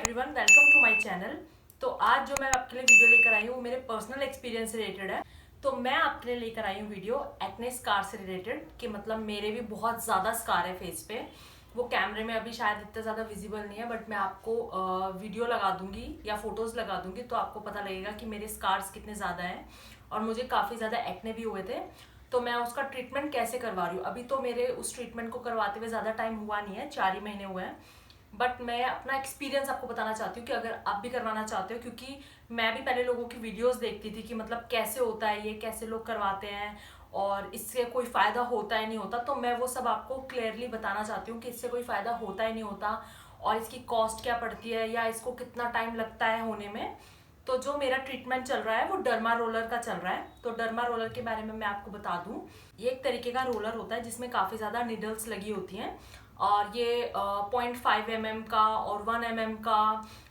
Everyone, welcome to my channel. तो आज जो मैं आपके लिए वीडियो लेकर आई हूँ वो मेरे पर्सनल एक्सपीरियंस से रिलेटेड है। तो मैं आपके लिए लेकर आई हूँ वीडियो एक्ने स्कार से रिलेटेड कि मतलब मेरे भी बहुत ज़्यादा स्कार है फेस पे। वो कैमरे में अभी शायद इतना ज़्यादा विजिबल नहीं है, बट मैं आपको वीडियो लगा दूंगी या फोटोज़ लगा दूंगी तो आपको पता लगेगा कि मेरे स्कार्स कितने ज़्यादा हैं और मुझे काफ़ी ज़्यादा एक्ने भी हुए थे। तो मैं उसका ट्रीटमेंट कैसे करवा रही हूँ, अभी तो मेरे उस ट्रीटमेंट को करवाते हुए ज़्यादा टाइम हुआ नहीं है, 4 ही महीने हुए हैं। बट मैं अपना एक्सपीरियंस आपको बताना चाहती हूँ कि अगर आप भी करवाना चाहते हो, क्योंकि मैं भी पहले लोगों की वीडियोस देखती थी कि मतलब कैसे होता है ये, कैसे लोग करवाते हैं और इससे कोई फ़ायदा होता है नहीं होता। तो मैं वो सब आपको क्लियरली बताना चाहती हूँ कि इससे कोई फ़ायदा होता है नहीं होता और इसकी कॉस्ट क्या पड़ती है या इसको कितना टाइम लगता है होने में। तो जो मेरा ट्रीटमेंट चल रहा है वो डर्मा रोलर का चल रहा है। तो डर्मा रोलर के बारे में मैं आपको बता दूं, ये एक तरीके का रोलर होता है जिसमें काफ़ी ज़्यादा निडल्स लगी होती हैं और ये 0.5 mm का और 1 mm का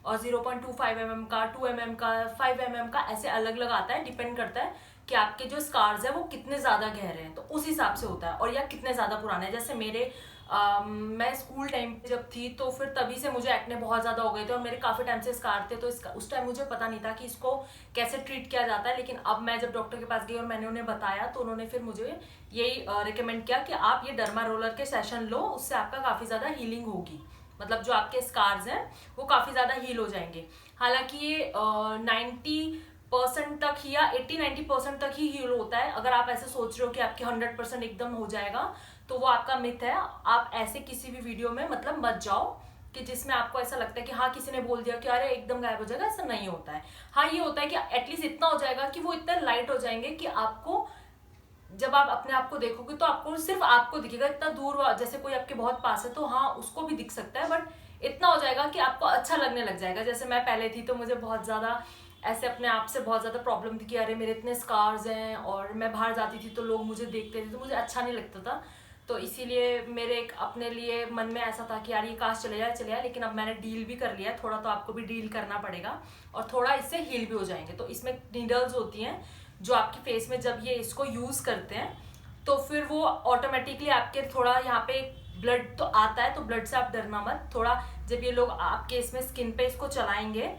और 0.25 mm का, 2 mm का, 5 mm का, ऐसे अलग अलग आता है। डिपेंड करता है कि आपके जो स्कार्स है वो कितने ज़्यादा गहरे हैं, तो उस हिसाब से होता है और या कितने ज़्यादा पुराने हैं। जैसे मेरे मैं स्कूल टाइम पे जब थी तो फिर तभी से मुझे एक्ने बहुत ज़्यादा हो गए थे और मेरे काफ़ी टाइम से स्कार थे। तो इसका उस टाइम मुझे पता नहीं था कि इसको कैसे ट्रीट किया जाता है, लेकिन अब मैं जब डॉक्टर के पास गई और मैंने उन्हें बताया तो उन्होंने फिर मुझे यही रिकमेंड किया कि आप ये डर्मा रोलर के सेशन लो, उससे आपका काफ़ी ज़्यादा हीलिंग होगी। मतलब जो आपके स्कार्स हैं वो काफ़ी ज़्यादा हील हो जाएंगे। हालांकि ये 90% तक ही या 80-90% तक ही हील होता है। अगर आप ऐसे सोच रहे हो कि आपके 100% एकदम हो जाएगा तो वो आपका मिथ है। आप ऐसे किसी भी वीडियो में मतलब मत जाओ कि जिसमें आपको ऐसा लगता है कि हाँ किसी ने बोल दिया कि अरे एकदम गायब हो जाएगा, ऐसा नहीं होता है। हाँ ये होता है कि एटलीस्ट इतना हो जाएगा कि वो इतना लाइट हो जाएंगे कि आपको जब आप अपने आप को देखोगे तो आपको सिर्फ आपको दिखेगा। इतना दूर जैसे कोई आपके बहुत पास है तो हाँ उसको भी दिख सकता है, बट इतना हो जाएगा कि आपको अच्छा लगने लग जाएगा। जैसे मैं पहले थी तो मुझे बहुत ज़्यादा ऐसे अपने आप से बहुत ज़्यादा प्रॉब्लम थी कि अरे मेरे इतने स्कार्स हैं और मैं बाहर जाती थी तो लोग मुझे देखते थे तो मुझे अच्छा नहीं लगता था। तो इसीलिए मेरे एक अपने लिए मन में ऐसा था कि यार ये काश चले जाए, लेकिन अब मैंने डील भी कर लिया। थोड़ा तो आपको भी डील करना पड़ेगा और थोड़ा इससे हील भी हो जाएंगे। तो इसमें नीडल्स होती हैं जो आपके फेस में जब ये इसको यूज़ करते हैं तो फिर वो ऑटोमेटिकली आपके थोड़ा यहाँ पे ब्लड तो आता है, तो ब्लड से आप डरना मत। थोड़ा जब ये लोग आपके इसमें स्किन पे इसको चलाएंगे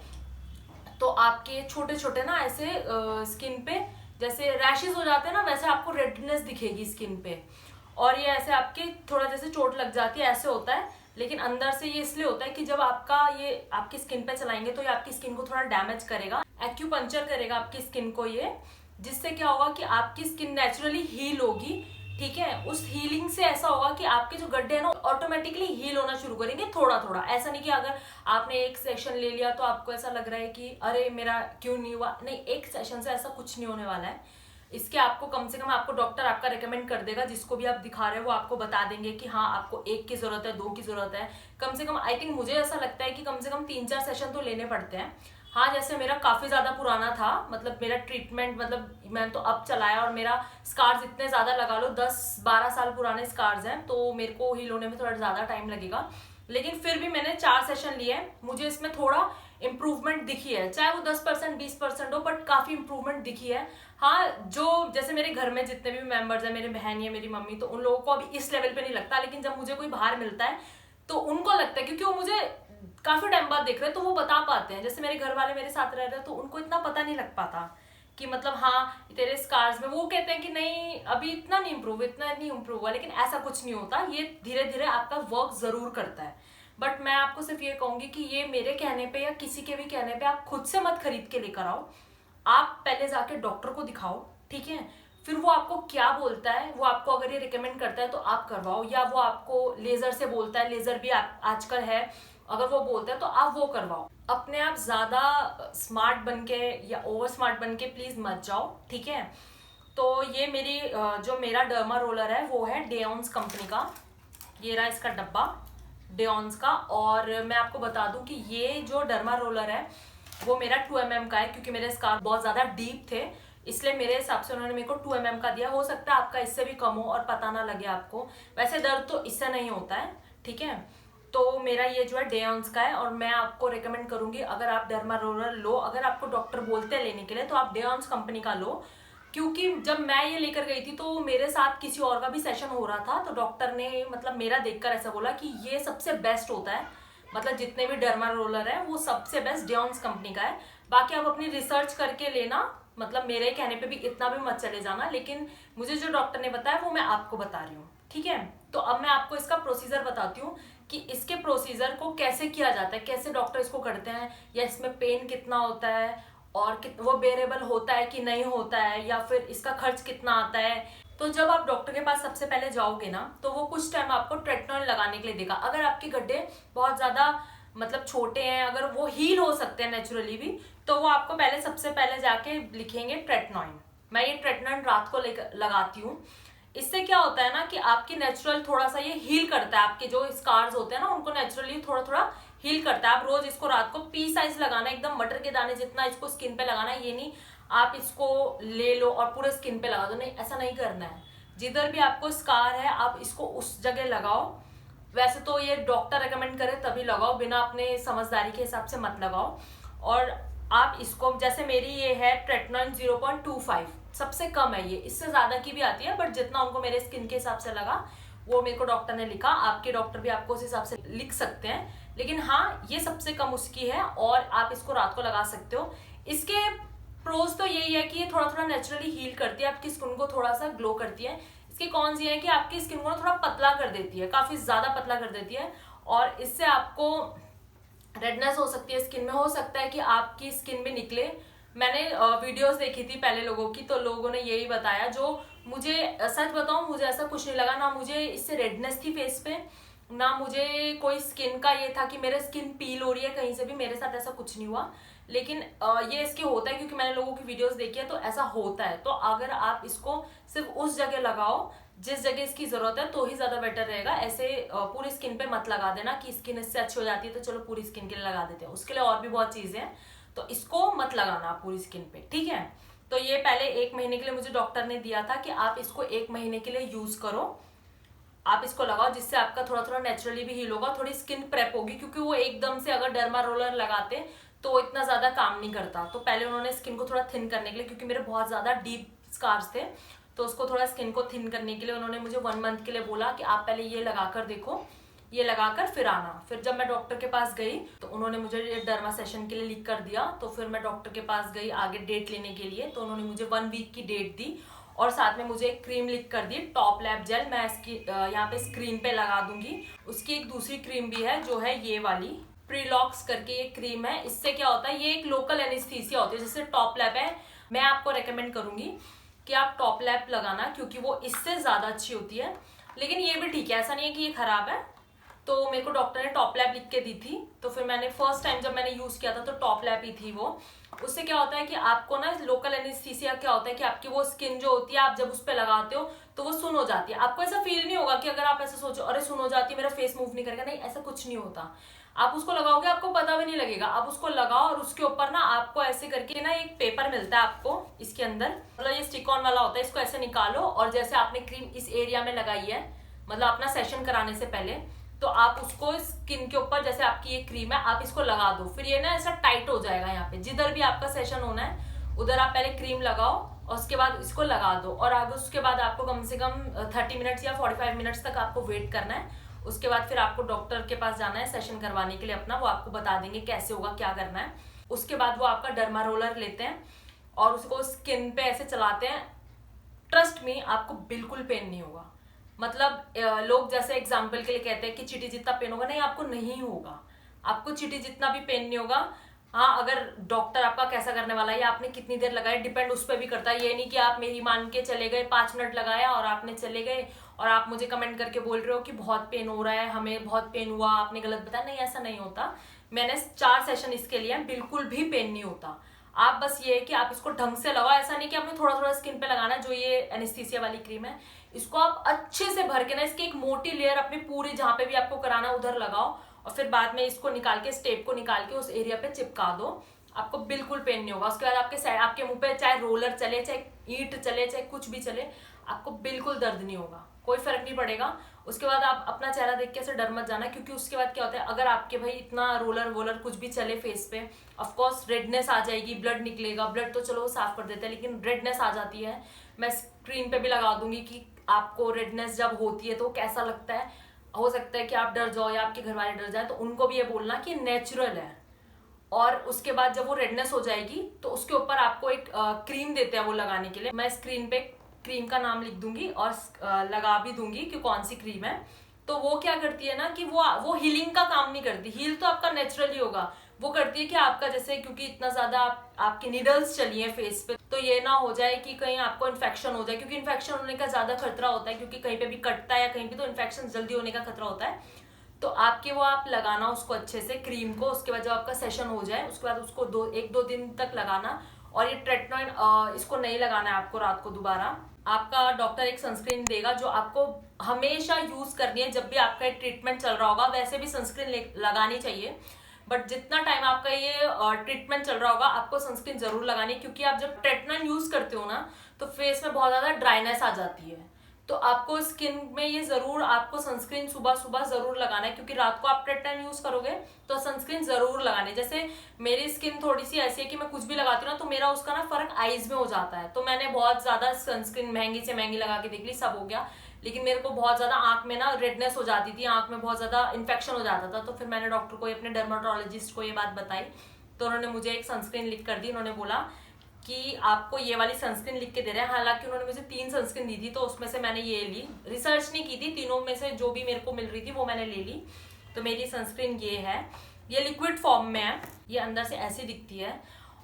तो आपके छोटे छोटे ना ऐसे स्किन पे जैसे रैशेस हो जाते हैं ना, वैसे आपको रेडनेस दिखेगी स्किन पे और ये ऐसे आपके थोड़ा जैसे चोट लग जाती है ऐसे होता है। लेकिन अंदर से ये इसलिए होता है कि जब आपका ये आपकी स्किन पे चलाएंगे तो ये आपकी स्किन को थोड़ा डैमेज करेगा, एक्यूपंक्चर करेगा आपकी स्किन को ये, जिससे क्या होगा कि आपकी स्किन नेचुरली हील होगी। ठीक है, उस हीलिंग से ऐसा होगा कि आपके जो गड्ढे हैं ना ऑटोमेटिकली हील होना शुरू करेंगे थोड़ा थोड़ा। ऐसा नहीं कि अगर आपने एक सेशन ले लिया तो आपको ऐसा लग रहा है कि अरे मेरा क्यों नहीं हुआ, नहीं, एक सेशन से ऐसा कुछ नहीं होने वाला है। इसके आपको कम से कम आपको डॉक्टर आपका रिकमेंड कर देगा, जिसको भी आप दिखा रहे हो वो आपको बता देंगे कि हाँ आपको 1 की जरूरत है, 2 की जरूरत है। कम से कम आई थिंक मुझे ऐसा लगता है कि कम से कम 3-4 सेशन तो लेने पड़ते हैं। हाँ जैसे मेरा काफी ज्यादा पुराना था, मतलब मेरा ट्रीटमेंट मतलब मैंने तो अब चलाया और मेरा स्कार्स इतने ज्यादा लगा लो 10-12 साल पुराने स्कार्स हैं, तो मेरे को हील होने में थोड़ा ज्यादा टाइम लगेगा। लेकिन फिर भी मैंने 4 सेशन लिए हैं, मुझे इसमें थोड़ा इंप्रूवमेंट दिखी है, चाहे वो 10% 20% हो, बट काफी इंप्रूवमेंट दिखी है। हाँ जो जैसे मेरे घर में जितने भी मेंबर्स हैं, मेरी बहन या मेरी मम्मी, तो उन लोगों को अभी इस लेवल पे नहीं लगता, लेकिन जब मुझे कोई बाहर मिलता है तो उनको लगता है, क्योंकि वो मुझे काफी टाइम बाद देख रहे हैं तो वो बता पाते हैं। जैसे मेरे घर वाले मेरे साथ रह रहे हैं तो उनको इतना पता नहीं लग पाता कि मतलब हाँ तेरे स्कार्स में, वो कहते हैं कि नहीं अभी इतना नहीं इम्प्रूव हुआ, लेकिन ऐसा कुछ नहीं होता। ये धीरे धीरे आपका वर्क जरूर करता है। बट मैं आपको सिर्फ ये कहूंगी कि ये मेरे कहने पे या किसी के भी कहने पे आप खुद से मत खरीद के लेकर आओ। आप पहले जाके डॉक्टर को दिखाओ, ठीक है, फिर वो आपको क्या बोलता है, वो आपको अगर ये रिकमेंड करता है तो आप करवाओ, या वो आपको लेजर से बोलता है, लेजर भी आजकल है, अगर वो बोलता है तो आप वो करवाओ। अपने आप ज्यादा स्मार्ट बन के या ओवर स्मार्ट बन के प्लीज मत जाओ, ठीक है। तो ये मेरी जो मेरा डर्मा रोलर है वो है डेओन्स कंपनी का, ये रहा इसका डब्बा डेओन्स का। और मैं आपको बता दूं कि ये जो डर्मा रोलर है वो मेरा 2 mm का है, क्योंकि मेरे स्कार बहुत ज्यादा डीप थे, इसलिए मेरे हिसाब से उन्होंने मेरे को 2 mm का दिया। हो सकता है आपका इससे भी कम हो और पता ना लगे आपको, वैसे दर्द तो इससे नहीं होता है, ठीक है। तो मेरा ये जो है डेओन्स का है और मैं आपको रिकमेंड करूंगी अगर आप डर्मा रोलर लो, अगर आपको डॉक्टर बोलते हैं लेने के लिए तो आप डेओन्स कंपनी का लो। क्योंकि जब मैं ये लेकर गई थी तो मेरे साथ किसी और का भी सेशन हो रहा था, तो डॉक्टर ने मतलब मेरा देखकर ऐसा बोला कि ये सबसे बेस्ट होता है, मतलब जितने भी डर्मा रोलर है वो सबसे बेस्ट डियोन्स कंपनी का है। बाकी आप अपनी रिसर्च करके लेना, मतलब मेरे कहने पे भी इतना भी मत चले जाना, लेकिन मुझे जो डॉक्टर ने बताया वो मैं आपको बता रही हूँ, ठीक है। तो अब मैं आपको इसका प्रोसीजर बताती हूँ कि इसके प्रोसीजर को कैसे किया जाता है, कैसे डॉक्टर इसको करते हैं, या इसमें पेन कितना होता है और वो बेरेबल होता है कि नहीं होता है, या फिर इसका खर्च कितना आता है। तो जब आप डॉक्टर के पास सबसे पहले जाओगे ना, तो वो कुछ टाइम आपको ट्रेटनॉल लगाने के लिए देगा। अगर आपके गड्ढे बहुत ज्यादा मतलब छोटे हैं, अगर वो हील हो सकते हैं नेचुरली भी, तो वो आपको पहले सबसे पहले जाके लिखेंगे ट्रेटनॉइन। मैं ये ट्रेटनॉइन रात को लगाती हूँ। इससे क्या होता है ना कि आपकी नेचुरल थोड़ा सा ये हील करता है, आपके जो स्कार्स होते हैं ना उनको नेचुरली थोड़ा थोड़ा हील करता है। आप रोज इसको रात को पी साइज लगाना, एकदम मटर के दाने जितना इसको स्किन पे लगाना है। ये नहीं आप इसको ले लो और पूरे स्किन पे लगा दो, नहीं, ऐसा नहीं करना है। जिधर भी आपको स्कार है आप इसको उस जगह लगाओ। वैसे तो ये डॉक्टर रेकमेंड करे तभी लगाओ, बिना अपने समझदारी के हिसाब से मत लगाओ। और आप इसको, जैसे मेरी ये है ट्रेटनॉइन 0.25, सबसे कम है ये, इससे ज्यादा की भी आती है, बट जितना उनको मेरे स्किन के हिसाब से लगा वो मेरे को डॉक्टर ने लिखा। आपके डॉक्टर भी आपको उस हिसाब से लिख सकते हैं, लेकिन हाँ ये सबसे कम उसकी है और आप इसको रात को लगा सकते हो। इसके प्रोज तो यही है कि ये थोड़ा थोड़ा नेचुरली हील करती है, आपकी स्किन को थोड़ा सा ग्लो करती है। इसके कॉन्स ये है कि आपकी स्किन को थोड़ा पतला कर देती है, काफी ज्यादा पतला कर देती है, और इससे आपको रेडनेस हो सकती है स्किन में, हो सकता है कि आपकी स्किन भी निकले। मैंने वीडियोस देखी थी पहले लोगों की, तो लोगों ने यही बताया, जो मुझे सच बताऊं मुझे ऐसा कुछ नहीं लगा, ना मुझे इससे रेडनेस थी फेस पे, ना मुझे कोई स्किन का ये था कि मेरे स्किन पील हो रही है कहीं से भी, मेरे साथ ऐसा कुछ नहीं हुआ। लेकिन ये इसके होता है क्योंकि मैंने लोगों की वीडियोस देखी है, तो ऐसा होता है। तो अगर आप इसको सिर्फ उस जगह लगाओ जिस जगह इसकी जरूरत है तो ही ज्यादा बेटर रहेगा। ऐसे पूरी स्किन पे मत लगा देना कि स्किन इससे अच्छी हो जाती है तो चलो पूरी स्किन के लिए लगा देते हैं, उसके लिए और भी बहुत चीजें हैं, तो इसको मत लगाना पूरी स्किन पे, ठीक है। तो ये पहले 1 महीने के लिए मुझे डॉक्टर ने दिया था कि आप इसको 1 महीने के लिए यूज करो, आप इसको लगाओ, जिससे आपका थोड़ा थोड़ा नेचुरली भी हील होगा, थोड़ी स्किन प्रेप होगी, क्योंकि वो एकदम से अगर डर्मा रोलर लगाते तो इतना ज्यादा काम नहीं करता। तो पहले उन्होंने स्किन को थोड़ा थिन करने के लिए, क्योंकि मेरे बहुत ज्यादा डीप स्कार्स थे, तो उसको थोड़ा स्किन को थिन करने के लिए उन्होंने मुझे 1 मंथ के लिए बोला कि आप पहले ये लगाकर देखो, ये लगाकर फिर आना। फिर जब मैं डॉक्टर के पास गई तो उन्होंने मुझे ये डर्मा सेशन के लिए लिख कर दिया, तो फिर मैं डॉक्टर के पास गई आगे डेट लेने के लिए, तो उन्होंने मुझे 1 वीक की डेट दी और साथ में मुझे एक क्रीम लिख कर दी, टॉप लैब जेल। मैं इसकी यहाँ पे स्क्रीन पे लगा दूंगी। उसकी एक दूसरी क्रीम भी है जो है ये वाली प्रीलॉक्स करके ये क्रीम है। इससे क्या होता है, ये एक लोकल एनेस्थीसिया होती है, जैसे टॉप लैब है। मैं आपको रेकमेंड करूंगी कि आप टॉप लैब लगाना, क्योंकि वो इससे ज्यादा अच्छी होती है। लेकिन ये भी ठीक है, ऐसा नहीं है कि ये खराब है। तो मेरे को डॉक्टर ने टॉप लैब लिख के दी थी, तो फिर मैंने फर्स्ट टाइम जब मैंने यूज किया था तो टॉप लैब ही थी वो। उससे क्या होता है कि आपको ना लोकल एनेस्थीसिया क्या होता है कि आपकी वो स्किन जो होती है आप जब उस पर लगाते हो तो वो सुन हो जाती है। आपको ऐसा फील नहीं होगा कि अगर आप ऐसा सोचो अरे सुन हो जाती है मेरा फेस मूव नहीं करेगा, नहीं, ऐसा कुछ नहीं होता। आप उसको लगाओगे आपको पता भी नहीं लगेगा। आप उसको लगाओ और उसके ऊपर ना आपको ऐसे करके ना एक पेपर मिलता है आपको इसके अंदर, मतलब ये स्टिक ऑन वाला होता है, इसको ऐसे निकालो और जैसे आपने क्रीम इस एरिया में लगाई है, मतलब अपना सेशन कराने से पहले, तो आप उसको स्किन के ऊपर जैसे आपकी ये क्रीम है आप इसको लगा दो। फिर ये ना ऐसा टाइट हो जाएगा, यहाँ पे जिधर भी आपका सेशन होना है उधर आप पहले क्रीम लगाओ और उसके बाद इसको लगा दो। और आगे उसके बाद आपको कम से कम 30 मिनट्स या 45 मिनट्स तक आपको वेट करना है। उसके बाद फिर आपको डॉक्टर के पास जाना है सेशन करवाने के लिए अपना, वो आपको बता देंगे कैसे होगा क्या करना है। उसके बाद वो आपका डर्मा रोलर लेते हैं और उसको स्किन पे ऐसे चलाते हैं। ट्रस्ट में आपको बिल्कुल पेन नहीं होगा। मतलब लोग जैसे एग्जाम्पल के लिए कहते हैं कि चींटी जितना पेन होगा, नहीं, आपको नहीं होगा, आपको चींटी जितना भी पेन नहीं होगा। हाँ, अगर डॉक्टर आपका कैसा करने वाला है या आपने कितनी देर लगाई डिपेंड उस पर भी करता है। ये नहीं कि आप मेरी मान के चले गए 5 मिनट लगाया और आपने चले गए और आप मुझे कमेंट करके बोल रहे हो कि बहुत पेन हो रहा है, हमें बहुत पेन हुआ, आपने गलत बताया। नहीं, ऐसा नहीं होता। मैंने 4 सेशन इसके लिए, बिल्कुल भी पेन नहीं होता। आप बस ये है कि आप इसको ढंग से लगाओ, ऐसा नहीं कि आपने थोड़ा थोड़ा स्किन पे लगाना है। जो ये एनेस्थीसिया वाली क्रीम है इसको आप अच्छे से भर के ना इसकी एक मोटी लेयर अपने पूरे जहां पे भी आपको कराना है उधर लगाओ और फिर बाद में इसको निकाल के स्टेप को निकाल के उस एरिया पे चिपका दो। आपको बिल्कुल पेन नहीं होगा। उसके बाद आपके मुंह पे चाहे रोलर चले, चाहे ईंट चले, चाहे कुछ भी चले, आपको बिल्कुल दर्द नहीं होगा, कोई फर्क नहीं पड़ेगा। उसके बाद आप अपना चेहरा देख के ऐसे डर मत जाना, क्योंकि उसके बाद क्या होता है, अगर आपके भाई इतना रोलर वोलर कुछ भी चले फेस पे, ऑफकोर्स रेडनेस आ जाएगी, ब्लड निकलेगा। ब्लड तो चलो वो साफ कर देते हैं, लेकिन रेडनेस आ जाती है। मैं स्क्रीन पे भी लगा दूंगी कि आपको रेडनेस जब होती है तो कैसा लगता है। हो सकता है कि आप डर जाओ या आपके घर वाले डर जाए, तो उनको भी ये बोलना कि नेचुरल है। और उसके बाद जब वो रेडनेस हो जाएगी तो उसके ऊपर आपको एक क्रीम देते हैं वो लगाने के लिए। मैं स्क्रीन पे क्रीम का नाम लिख दूंगी और लगा भी दूंगी कि कौन सी क्रीम है। तो वो क्या करती है ना कि वो हीलिंग का काम नहीं करती, हील तो आपका नेचुरली होगा। वो करती है कि आपका जैसे, क्योंकि इतना ज्यादा आपकी नीडल्स चली है फेस पे, तो ये ना हो जाए कि कहीं आपको इन्फेक्शन हो जाए, क्योंकि इन्फेक्शन होने का ज्यादा खतरा होता है, क्योंकि कहीं पे भी कटता है या कहीं पे, तो इन्फेक्शन जल्दी होने का खतरा होता है। तो आपके वो आप लगाना उसको अच्छे से क्रीम को। उसके बाद जब आपका सेशन हो जाए उसके बाद उसको एक दो दिन तक लगाना। और ये ट्रेटनॉइड इसको नहीं लगाना है आपको रात को दोबारा। आपका डॉक्टर एक सनस्क्रीन देगा जो आपको हमेशा यूज करनी है जब भी आपका ट्रीटमेंट चल रहा होगा। वैसे भी सनस्क्रीन लगानी चाहिए, बट जितना टाइम आपका ये ट्रीटमेंट चल रहा होगा आपको सनस्क्रीन जरूर लगानी है, क्योंकि आप जब ट्रेटनॉइड यूज करते हो ना तो फेस में बहुत ज्यादा ड्राइनेस आ जाती है। तो आपको स्किन में ये जरूर आपको सनस्क्रीन सुबह सुबह जरूर लगाना है, क्योंकि रात को आप ट्रेटनॉइड यूज करोगे तो सनस्क्रीन जरूर लगानी। जैसे मेरी स्किन थोड़ी सी ऐसी है कि मैं कुछ भी लगाती हूँ ना तो मेरा उसका ना फर्क आईज में हो जाता है। तो मैंने बहुत ज्यादा सनस्क्रीन महंगी से महंगी लगा के देख ली, सब हो गया, लेकिन मेरे को बहुत ज्यादा आंख में ना रेडनेस हो जाती थी, आंख में बहुत ज्यादा इन्फेक्शन हो जाता था। तो फिर मैंने डॉक्टर को, अपने डर्माटोलॉजिस्ट को ये बात बताई, तो उन्होंने मुझे एक सनस्क्रीन लिख कर दी। उन्होंने बोला कि आपको ये वाली सनस्क्रीन लिख के दे रहे हैं। हालांकि उन्होंने मुझे 3 सनस्क्रीन दी थी, तो उसमें से मैंने ये ली, रिसर्च नहीं की थी, तीनों में से जो भी मेरे को मिल रही थी वो मैंने ले ली। तो मेरी सनस्क्रीन ये है, ये लिक्विड फॉर्म में है, ये अंदर से ऐसी दिखती है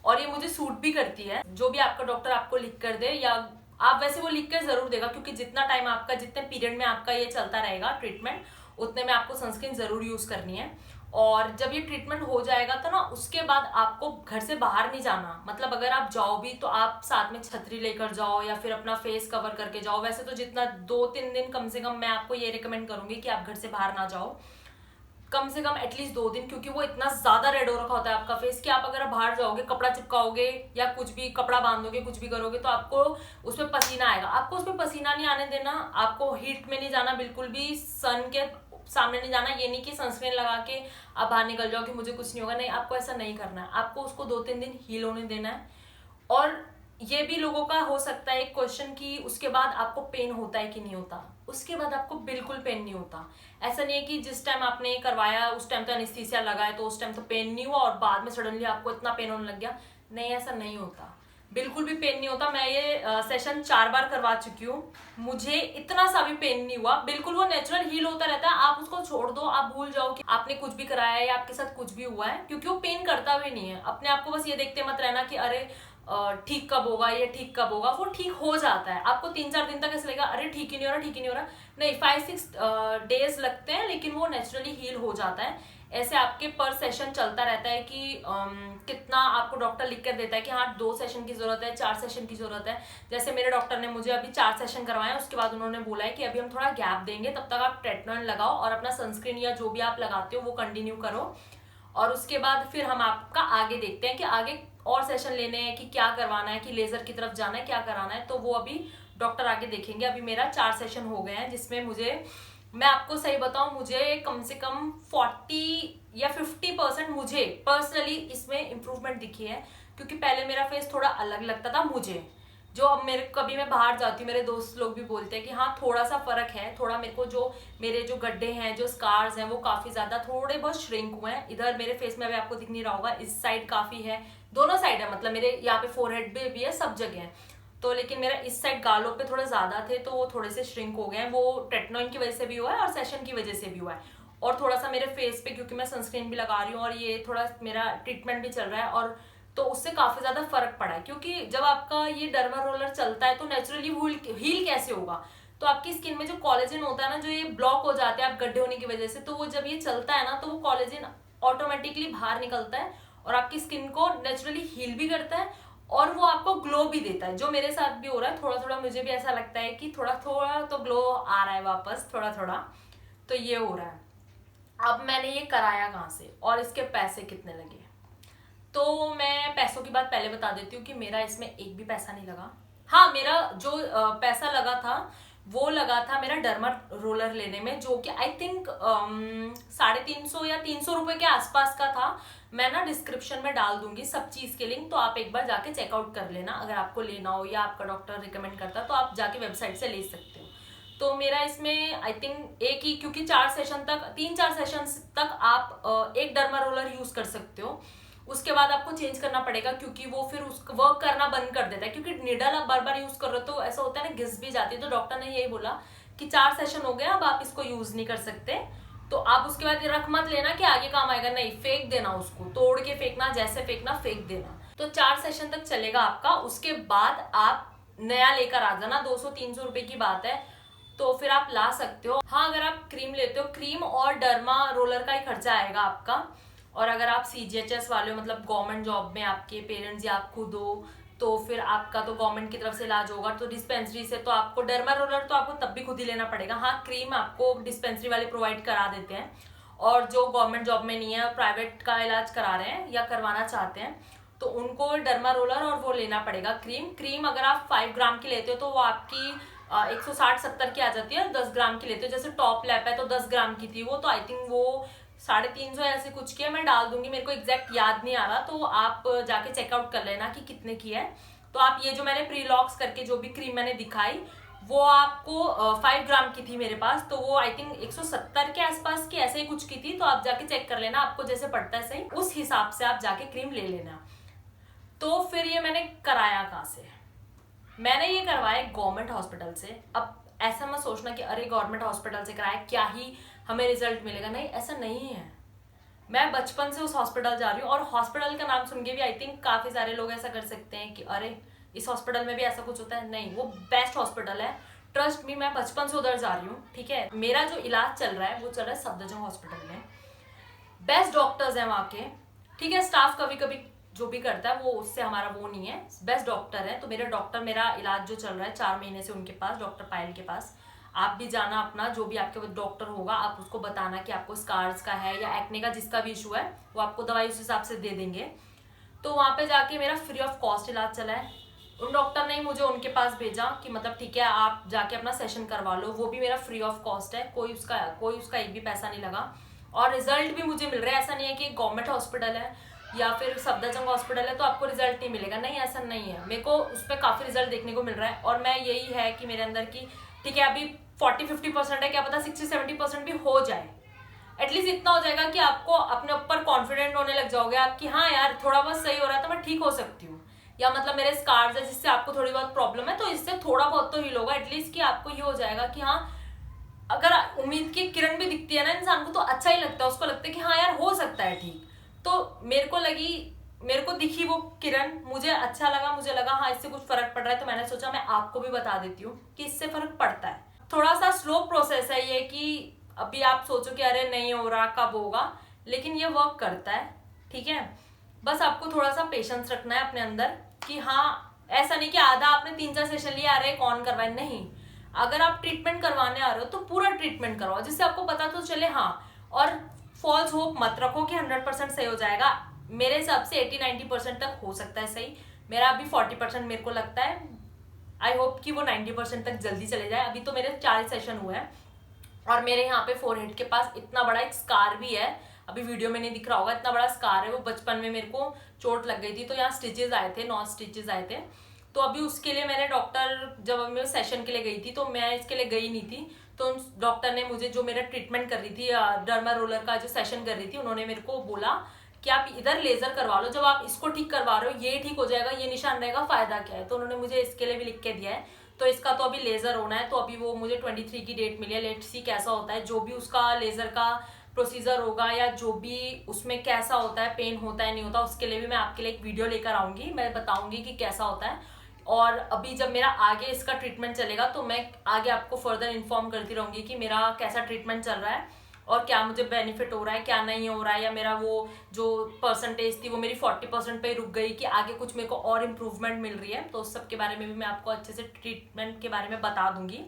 और ये मुझे सूट भी करती है। जो भी आपका डॉक्टर आपको लिख कर दे, या आप वैसे वो लिख कर जरूर देगा, क्योंकि जितना टाइम आपका, जितने पीरियड में आपका ये चलता रहेगा ट्रीटमेंट, उतने में आपको सनस्क्रीन जरूर यूज करनी है। और जब ये ट्रीटमेंट हो जाएगा तो ना उसके बाद आपको घर से बाहर नहीं जाना। मतलब अगर आप जाओ भी तो आप साथ में छतरी लेकर जाओ या फिर अपना फेस कवर करके जाओ। वैसे तो जितना 2-3 दिन कम से कम मैं आपको ये रिकमेंड करूंगी कि आप घर से बाहर ना जाओ, कम से कम एटलीस्ट 2 दिन, क्योंकि वो इतना ज्यादा रेड हो रखा होता है आपका फेस कि आप अगर बाहर जाओगे, कपड़ा चिपकाओगे या कुछ भी कपड़ा बांधोगे, कुछ भी करोगे, तो आपको उसमें पसीना आएगा। आपको उसमें पसीना नहीं आने देना, आपको हीट में नहीं जाना, बिल्कुल भी सन के सामने नहीं जाना। ये नहीं कि सनस्क्रीन लगा के आप बाहर निकल जाओ कि मुझे कुछ नहीं होगा, नहीं, आपको ऐसा नहीं करना है। आपको उसको 2-3 दिन हील होने देना है। और ये भी लोगों का हो सकता है एक क्वेश्चन कि उसके बाद आपको पेन होता है कि नहीं होता। उसके बाद आपको बिल्कुल पेन नहीं होता। ऐसा नहीं है कि जिस टाइम आपने करवाया उस टाइम तो एनेस्थीसिया लगा है तो उस टाइम तो पेन नहीं हुआ और बाद में सडनली आपको इतना पेन होने लग गया। नहीं, ऐसा नहीं होता, बिल्कुल भी पेन नहीं होता। मैं ये सेशन 4 बार करवा चुकी हूँ, मुझे इतना सा भी पेन नहीं हुआ। बिल्कुल वो नेचुरल हील होता रहता है। आप उसको छोड़ दो, आप भूल जाओ कि आपने कुछ भी कराया है या आपके साथ कुछ भी हुआ है, क्योंकि वो पेन करता भी नहीं है। अपने आप को बस ये देखते मत रहना कि अरे ठीक कब होगा, ये ठीक कब होगा। वो ठीक हो जाता है। आपको 3-4 दिन तक ऐसा लगेगा अरे ठीक ही नहीं हो रहा, ठीक ही नहीं हो रहा। नहीं, 5-6 डेज लगते हैं, लेकिन वो नेचुरली हील हो जाता है। ऐसे आपके पर सेशन चलता रहता है कि कितना आपको डॉक्टर लिख कर देता है कि हाँ 2 सेशन की जरूरत है, 4 सेशन की जरूरत है। जैसे मेरे डॉक्टर ने मुझे अभी 4 सेशन करवाए हैं, उसके बाद उन्होंने बोला है कि अभी हम थोड़ा गैप देंगे, तब तक आप ट्रेटनॉइड लगाओ और अपना सनस्क्रीन या जो भी आप लगाते हो वो कंटिन्यू करो। और उसके बाद फिर हम आपका आगे देखते हैं कि आगे और सेशन लेने हैं कि क्या करवाना है, कि लेजर की तरफ जाना है, क्या कराना है, तो वो अभी डॉक्टर आगे देखेंगे। अभी मेरा 4 सेशन हो गए हैं, जिसमें मुझे, मैं आपको सही बताऊं, मुझे कम से कम 40 या 50% मुझे पर्सनली इसमें इम्प्रूवमेंट दिखी है। क्योंकि पहले मेरा फेस थोड़ा अलग लगता था मुझे, जो अब मेरे, कभी मैं बाहर जाती हूँ मेरे दोस्त लोग भी बोलते हैं कि हाँ थोड़ा सा फर्क है, थोड़ा मेरे को जो मेरे जो गड्ढे हैं, जो स्कार्स हैं, वो काफी ज्यादा थोड़े बहुत श्रिंक हुए हैं। इधर मेरे फेस में अभी आपको दिख नहीं रहा होगा, इस साइड काफी है, दोनों साइड है, मतलब मेरे यहाँ पे फोरहेड भी है, सब जगह है। तो लेकिन मेरा इस साइड गालों पे थोड़े ज्यादा थे तो वो थोड़े से श्रिंक हो गए हैं। वो ट्रेटनॉइड की वजह से भी हुआ है और सेशन की वजह से भी हुआ है। और थोड़ा सा मेरे फेस पे, क्योंकि मैं सनस्क्रीन भी लगा रही हूँ और ये थोड़ा मेरा ट्रीटमेंट भी चल रहा है, और तो उससे काफी ज्यादा फर्क पड़ा है। क्योंकि जब आपका ये डर्मा रोलर चलता है तो नेचुरली हील कैसे होगा, तो आपकी स्किन में जो कोलेजन होता है ना, जो ये ब्लॉक हो जाते हैं आप गड्ढे होने की वजह से, तो वो जब ये चलता है ना तो वो कोलेजन ऑटोमेटिकली बाहर निकलता है और आपकी स्किन को नेचुरली हील भी करता है और वो आपको ग्लो भी देता है। जो मेरे साथ भी हो रहा है, थोड़ा थोड़ा मुझे भी ऐसा लगता है कि थोड़ा थोड़ा तो ग्लो आ रहा है वापस, थोड़ा थोड़ा तो ये हो रहा है। अब मैंने ये कराया कहाँ से और इसके पैसे कितने लगे, तो मैं पैसों की बात पहले बता देती हूँ कि मेरा इसमें एक भी पैसा नहीं लगा। हाँ, मेरा जो पैसा लगा था वो लगा था मेरा डर्मा रोलर लेने में, जो कि आई थिंक 350 या 300 रुपए के आसपास का था। मैं ना डिस्क्रिप्शन में डाल दूंगी सब चीज के लिंक, तो आप एक बार जाके चेकआउट कर लेना। अगर आपको लेना हो या आपका डॉक्टर रिकमेंड करता तो आप जाके वेबसाइट से ले सकते हो। तो मेरा इसमें आई थिंक एक ही, क्योंकि 3-4 सेशन तक आप एक डर्मा रोलर यूज कर सकते हो, उसके बाद आपको चेंज करना पड़ेगा, क्योंकि वो फिर उसका वर्क करना बंद कर देता है। क्योंकि निडल आप बार बार यूज कर रहे हो तो ऐसा होता है ना, घिस भी जाती है। तो डॉक्टर ने यही बोला कि 4 सेशन हो गए, अब आप इसको यूज नहीं कर सकते। तो आप उसके बाद रख मत लेना कि आगे काम आएगा, नहीं, फेंक देना उसको, तोड़ के फेंकना, जैसे फेंकना फेंक देना। तो 4 सेशन तक चलेगा आपका, उसके बाद आप नया लेकर आ जाना। 200-300 रुपए की बात है, तो फिर आप ला सकते हो। हाँ, अगर आप क्रीम लेते हो, क्रीम और डर्मा रोलर का ही खर्चा आएगा आपका। और अगर आप CGHS वाले हो, मतलब गवर्नमेंट जॉब में आपके पेरेंट्स या आप खुद हो, तो फिर आपका तो गवर्नमेंट की तरफ से इलाज होगा। तो डिस्पेंसरी से तो आपको डर्मा रोलर तो आपको तब भी खुद ही लेना पड़ेगा। हाँ, क्रीम आपको डिस्पेंसरी वाले प्रोवाइड करा देते हैं, और जो गवर्नमेंट जॉब में नहीं है, प्राइवेट का इलाज करा रहे हैं या करवाना चाहते हैं, तो उनको डर्मा रोलर और वो लेना पड़ेगा। क्रीम अगर आप 5 ग्राम की लेते हो तो वो आपकी 160-70 की आ जाती है। 10 ग्राम की लेते हो, जैसे टॉप लैप है तो 10 ग्राम की थी वो, तो आई थिंक वो 350 ऐसे कुछ की है। मैं डाल दूंगी, मेरे को एग्जैक्ट याद नहीं आ रहा, तो आप जाके चेकआउट कर लेना कि कितने की है। तो आप ये जो मैंने प्रीलॉक्स करके जो भी क्रीम मैंने दिखाई, वो आपको 5 ग्राम की थी मेरे पास, तो वो आई थिंक 170 के आसपास की ऐसे ही कुछ की थी। तो आप जाके चेक कर लेना, आपको जैसे पड़ता है सही, उस हिसाब से आप जाके क्रीम ले लेना। तो फिर ये मैंने कराया कहाँ से? मैंने ये करवाया गवर्नमेंट हॉस्पिटल से। अब ऐसा मत सोचना कि अरे गवर्नमेंट हॉस्पिटल से कराया, क्या ही हमें रिजल्ट मिलेगा, नहीं, ऐसा नहीं है। मैं बचपन से उस हॉस्पिटल जा रही हूँ, और हॉस्पिटल का नाम सुन के भी आई थिंक काफी सारे लोग ऐसा कर सकते हैं कि अरे इस हॉस्पिटल में भी ऐसा कुछ होता है। नहीं, वो बेस्ट हॉस्पिटल है, ट्रस्ट मी। मैं बचपन से उधर जा रही हूँ, ठीक है। मेरा जो इलाज चल रहा है वो चल रहा है सफदरजंग हॉस्पिटल में। बेस्ट डॉक्टर्स हैं वहाँ के, ठीक है। स्टाफ कभी कभी जो भी करता है वो, उससे हमारा वो नहीं है, बेस्ट डॉक्टर है। तो मेरा इलाज जो चल रहा है 4 महीने से उनके पास, डॉक्टर पायल के पास। आप भी जाना, अपना जो भी आपके डॉक्टर होगा आप उसको बताना कि आपको स्कार्स का है या एक्ने का, जिसका भी इशू है, वो आपको दवाई उस हिसाब से दे देंगे। तो वहाँ पे जाके मेरा फ्री ऑफ कॉस्ट इलाज चला है। उन डॉक्टर ने ही मुझे उनके पास भेजा कि मतलब ठीक है आप जाके अपना सेशन करवा लो, वो भी मेरा फ्री ऑफ कॉस्ट है, कोई उसका एक भी पैसा नहीं लगा। और रिजल्ट भी मुझे मिल रहा है। ऐसा नहीं है कि गवर्नमेंट हॉस्पिटल है या फिर सफदरजंग हॉस्पिटल है तो आपको रिजल्ट नहीं मिलेगा, नहीं, ऐसा नहीं है। मेरे को उस पर काफी रिजल्ट देखने को मिल रहा है। और मैं यही है कि मेरे अंदर की, ठीक है, अभी 40-50% है, क्या पता 60-70% भी हो जाए। एटलीस्ट इतना हो जाएगा कि आपको अपने ऊपर कॉन्फिडेंट होने लग जाओगे आप कि हाँ यार, थोड़ा बहुत सही हो रहा है तो मैं ठीक हो सकती हूँ। या मतलब मेरे स्कार्स है जिससे आपको थोड़ी बहुत प्रॉब्लम है, तो इससे थोड़ा बहुत तो हील होगा। एटलीस्ट कि आपको ये हो जाएगा कि हाँ, अगर उम्मीद की किरण भी दिखती है ना इंसान को, तो अच्छा ही लगता है, उसको लगता है कि हाँ यार हो सकता है ठीक। तो मेरे को दिखी वो किरण, मुझे अच्छा लगा, मुझे लगा हाँ इससे कुछ फर्क पड़ रहा है। तो मैंने सोचा मैं आपको भी बता देती हूँ कि इससे फर्क पड़ता है। थोड़ा सा स्लो प्रोसेस है ये, कि अभी आप सोचो कि अरे नहीं हो रहा, कब होगा, लेकिन ये वर्क करता है, ठीक है। बस आपको थोड़ा सा पेशेंस रखना है अपने अंदर कि हाँ, ऐसा नहीं कि आधा आपने 3-4 सेशन लिया, अरे कौन करवाए, नहीं। अगर आप ट्रीटमेंट करवाने आ रहे हो तो पूरा ट्रीटमेंट करवाओ, जिससे आपको पता तो चले। हाँ, और फॉल्स होप मत रखो कि 100% सही हो जाएगा। मेरे हिसाब से 80-90% तक हो सकता है सही। मेरा अभी 40% मेरे को लगता है। आई होप कि वो 90% तक जल्दी चले जाए। अभी तो मेरे 4 सेशन हुए हैं, और मेरे यहाँ पे फोरहेड के पास इतना बड़ा एक स्कार भी है, अभी वीडियो में नहीं दिख रहा होगा, इतना बड़ा स्कार है। वो बचपन में मेरे को चोट लग गई थी, तो यहाँ स्टिचेस आए थे, 9 स्टिचेस आए थे। तो अभी उसके लिए मैंने डॉक्टर, जब मैं सेशन के लिए गई थी, तो मैं इसके लिए गई नहीं थी, तो डॉक्टर ने मुझे, जो मेरा ट्रीटमेंट कर रही थी, डर्मा रोलर का जो सेशन कर रही थी, उन्होंने मेरे को बोला कि आप इधर लेजर करवा लो, जब आप इसको ठीक करवा रहे हो ये ठीक हो जाएगा, ये निशान रहेगा, फायदा क्या है। तो उन्होंने मुझे इसके लिए भी लिख के दिया है। तो इसका तो अभी लेजर होना है, तो अभी वो मुझे 23 की डेट मिली है। लेट्स सी कैसा होता है, जो भी उसका लेजर का प्रोसीजर होगा या जो भी उसमें कैसा होता है, पेन होता है नहीं होता, उसके लिए भी मैं आपके लिए एक वीडियो लेकर आऊंगी, मैं बताऊंगी कि कैसा होता है। और अभी जब मेरा आगे इसका ट्रीटमेंट चलेगा तो मैं आगे आपको फर्दर इन्फॉर्म करती रहूंगी कि मेरा कैसा ट्रीटमेंट चल रहा है और क्या मुझे बेनिफिट हो रहा है, क्या नहीं हो रहा है, या मेरा वो जो परसेंटेज थी वो मेरी 40% पे रुक गई कि आगे कुछ मेरे को और इम्प्रूवमेंट मिल रही है। तो उस सब के बारे में भी मैं आपको अच्छे से ट्रीटमेंट के बारे में बता दूंगी।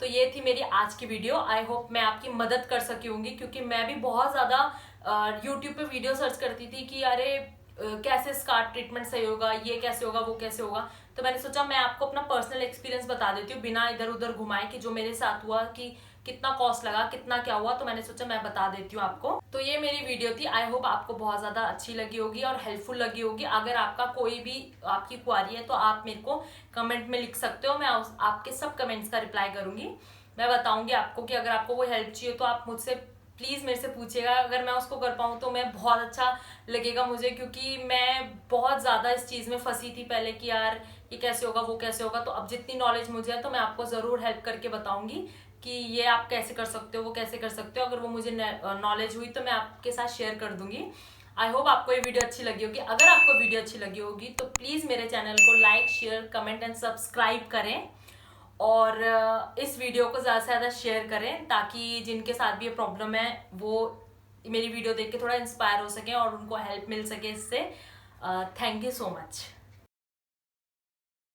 तो ये थी मेरी आज की वीडियो। आई होप मैं आपकी मदद कर सकी होंगी, क्योंकि मैं भी बहुत ज़्यादा यूट्यूब पे वीडियो सर्च करती थी कि अरे कैसे स्कार ट्रीटमेंट सही होगा, ये कैसे होगा, वो कैसे होगा। तो मैंने सोचा मैं आपको अपना पर्सनल एक्सपीरियंस बता देती हूँ, बिना इधर उधर घुमाए कि जो मेरे साथ हुआ, कि कितना कॉस्ट लगा, कितना क्या हुआ। तो मैंने सोचा मैं बता देती हूँ आपको। तो ये मेरी वीडियो थी। आई होप आपको बहुत ज्यादा अच्छी लगी होगी और हेल्पफुल लगी होगी। अगर आपका कोई भी आपकी क्वारी है तो आप मेरे को कमेंट में लिख सकते हो, मैं आपके सब कमेंट्स का रिप्लाई करूंगी। मैं बताऊंगी आपको कि अगर आपको वो हेल्प चाहिए तो आप मुझसे प्लीज़ मेरे से पूछिएगा। अगर मैं उसको कर पाऊँ तो मैं बहुत अच्छा लगेगा मुझे, क्योंकि मैं बहुत ज़्यादा इस चीज़ में फंसी थी पहले कि यार ये कैसे होगा वो कैसे होगा। तो अब जितनी नॉलेज मुझे है तो मैं आपको ज़रूर हेल्प करके बताऊंगी कि ये आप कैसे कर सकते हो, वो कैसे कर सकते हो। अगर वो मुझे नॉलेज हुई तो मैं आपके साथ शेयर कर दूंगी। आई होप आपको ये वीडियो अच्छी लगी होगी। अगर आपको वीडियो अच्छी लगी होगी तो प्लीज़ मेरे चैनल को like, share, comment and subscribe करें, और इस वीडियो को ज़्यादा से ज़्यादा शेयर करें ताकि जिनके साथ भी ये प्रॉब्लम है वो मेरी वीडियो देख के थोड़ा इंस्पायर हो सके और उनको हेल्प मिल सके इससे। Thank you so much.